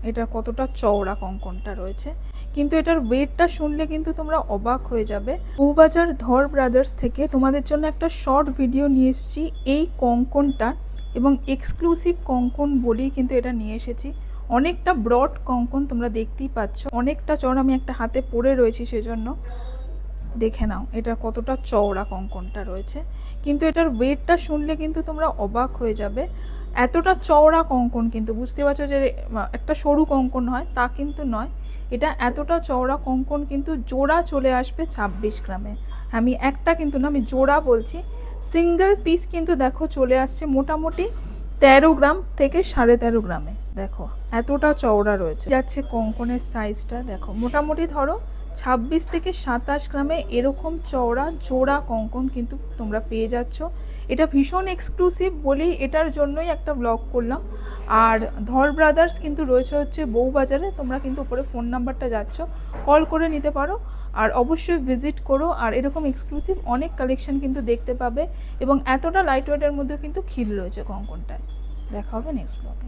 এটা কতটা চওড়া কঙ্কনটা রয়েছে, কিন্তু এটার ওয়েটটা শুনলে কিন্তু তোমরা অবাক হয়ে যাবে। বউবাজার ধর ব্রাদার্স থেকে তোমাদের জন্য একটা শর্ট ভিডিও নিয়ে এসেছি এই কঙ্কনটা, এবং এক্সক্লুসিভ কঙ্কন বলেই কিন্তু এটা নিয়ে এসেছি। অনেকটা ব্রড কঙ্কন, তোমরা দেখতেই পাচ্ছ, অনেকটা চওড়া। আমি একটা হাতে পরে রয়েছি সেজন্য দেখে নাও এটা কতটা চওড়া কঙ্কনটা রয়েছে, কিন্তু এটার ওয়েটটা শুনলে কিন্তু তোমরা অবাক হয়ে যাবে। এতটা চওড়া কঙ্কন, কিন্তু বুঝতে পারছো যে একটা সরু কঙ্কন হয় তা কিন্তু নয়, এটা এতটা চওড়া কঙ্কন। কিন্তু জোড়া চলে আসবে 26 গ্রামে। আমি একটা কিন্তু না, আমি জোড়া বলছি। সিঙ্গেল পিস কিন্তু দেখো চলে আসছে মোটামুটি 13 গ্রাম থেকে 13.5 গ্রামে। দেখো এতটা চওড়া রয়েছে। যাচ্ছে কঙ্কনের সাইজটা দেখো, মোটামুটি ধরো 26 থেকে 27 গ্রামে এরকম চওড়া জোড়া কঙ্কন কিন্তু তোমরা পেয়ে যাচ্ছ। এটা ভীষণ এক্সক্লুসিভ বলেই এটার জন্যই একটা ব্লগ করলাম। আর ধর ব্রাদার্স কিন্তু রয়েছে হচ্ছে বউবাজারে, তোমরা কিন্তু উপরে ফোন নাম্বারটা যাচ্ছ, কল করে নিতে পারো। আর অবশ্যই ভিজিট করো, আর এরকম এক্সক্লুসিভ অনেক কালেকশন কিন্তু দেখতে পাবে, এবং এতটা লাইট ওয়েটের মধ্যেও কিন্তু খিল রয়েছে কঙ্কনটায়। দেখা হবে নেক্সট ব্লগে।